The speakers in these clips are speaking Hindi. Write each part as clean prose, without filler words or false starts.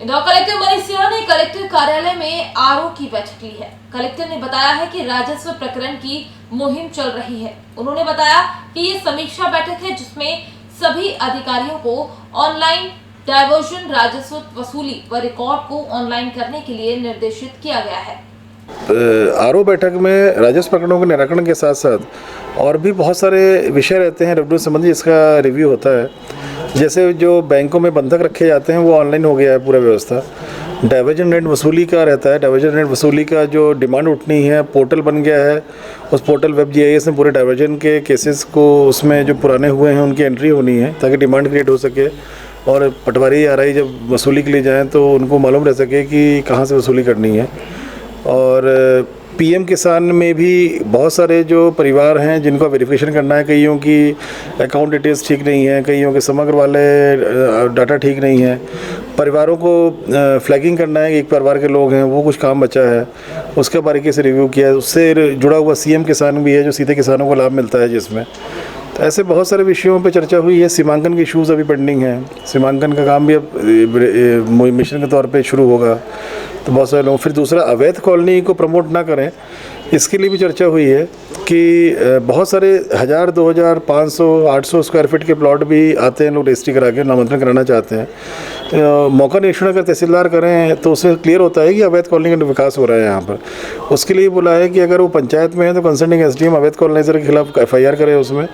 इंदौर कलेक्टर मनीष सिन्हा ने कलेक्टर कार्यालय में आरओ की बैठक ली है। कलेक्टर ने बताया है कि राजस्व प्रकरण की मुहिम चल रही है। उन्होंने बताया कि ये समीक्षा बैठक है जिसमें सभी अधिकारियों को ऑनलाइन डायवर्जन राजस्व वसूली व रिकॉर्ड को ऑनलाइन करने के लिए निर्देशित किया गया है। आरओ बैठक में राजस्व प्रकरणों के निराकरण के साथ साथ और भी बहुत सारे विषय रहते हैं रेवेन्यू संबंधी, जिसका रिव्यू होता है। जैसे जो बैंकों में बंधक रखे जाते हैं वो ऑनलाइन हो गया है पूरा व्यवस्था। डाइवर्जन रेंट वसूली का रहता है, डाइवर्जन रेंट वसूली का जो डिमांड उठनी है पोर्टल बन गया है। उस पोर्टल वेब जीआईएस में पूरे डाइवर्जन के केसेस को, उसमें जो पुराने हुए हैं उनकी एंट्री होनी है ताकि डिमांड क्रिएट हो सके और पटवारी आरआई जब वसूली के लिए जाएँ तो उनको मालूम रह सके कि कहाँ से वसूली करनी है। और पीएम किसान में भी बहुत सारे जो परिवार हैं जिनको वेरिफिकेशन करना है, कईयों की अकाउंट डिटेल्स ठीक नहीं है, कईयों के समग्र वाले डाटा ठीक नहीं है, परिवारों को फ्लैगिंग करना है कि एक परिवार के लोग हैं, वो कुछ काम बचा है, उसका बारीकी से रिव्यू किया है। उससे जुड़ा हुआ सीएम किसान भी है जो सीधे किसानों को लाभ मिलता है जिसमें। तो ऐसे बहुत सारे विषयों पे चर्चा हुई है। सीमांकन के इश्यूज़ अभी पेंडिंग हैं, सीमांकन का काम भी अब मिशन के तौर पे शुरू होगा। तो बहुत सारे लोग, फिर दूसरा अवैध कॉलोनी को प्रमोट ना करें, इसके लिए भी चर्चा हुई है कि बहुत सारे 1000, 2000, 500, 800 स्क्वायर फीट के प्लॉट भी आते हैं, लोग रजिस्ट्री करा के नामांतरण कराना चाहते हैं। मौका निरीक्षण अगर तहसीलदार करें तो उससे क्लियर होता है कि अवैध कॉलोनी का विकास हो रहा है यहाँ पर। उसके लिए बोला है कि अगर वो पंचायत में है तो कंसर्निंग एसडीएम अवैध कॉलोनाइजर के खिलाफ एफआईआर करे उसमें,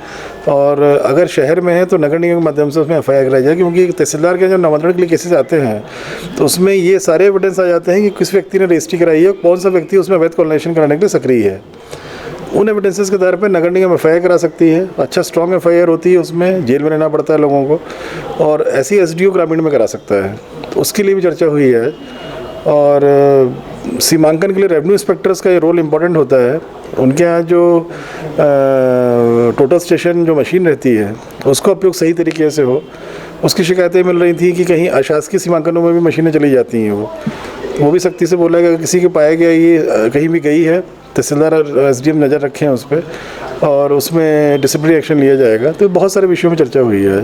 और अगर शहर में है तो नगर निगम के माध्यम से उसमें एफआईआर कराई जाए। क्योंकि तहसीलदार के जो नामांतरण के लिए केसेस आते हैं तो उसमें ये सारे एविडेंस आ जाते हैं कि किस व्यक्ति ने रजिस्ट्री कराई है, कौन सा व्यक्ति उसमें अवैध कॉलोनाइजेशन कराने के लिए सक्रिय है। उन एविडेंसेस के आधार पर नगर निगम एफआईआर करा सकती है। अच्छा स्ट्रॉन्ग एफआईआर होती है, उसमें जेल में रहना पड़ता है लोगों को, और ऐसी एसडीओ ग्रामीण में करा सकता है। तो उसके लिए भी चर्चा हुई है। और सीमांकन के लिए रेवेन्यू इंस्पेक्टर्स का ये रोल इम्पोर्टेंट होता है। उनके यहाँ जो टोटल स्टेशन जो मशीन रहती है उसका उपयोग सही तरीके से हो, उसकी शिकायतें मिल रही थी कि कहीं अशासकीय सीमांकनों में भी मशीनें चली जाती हैं। वो भी सख्ती से बोला कि अगर किसी के पाया गया ये कहीं भी गई है, तहसीलदार और एसडीएम नज़र रखें उस पर और उसमें डिसिप्लिनरी एक्शन लिया जाएगा। तो बहुत सारे विषयों में चर्चा हुई है आज।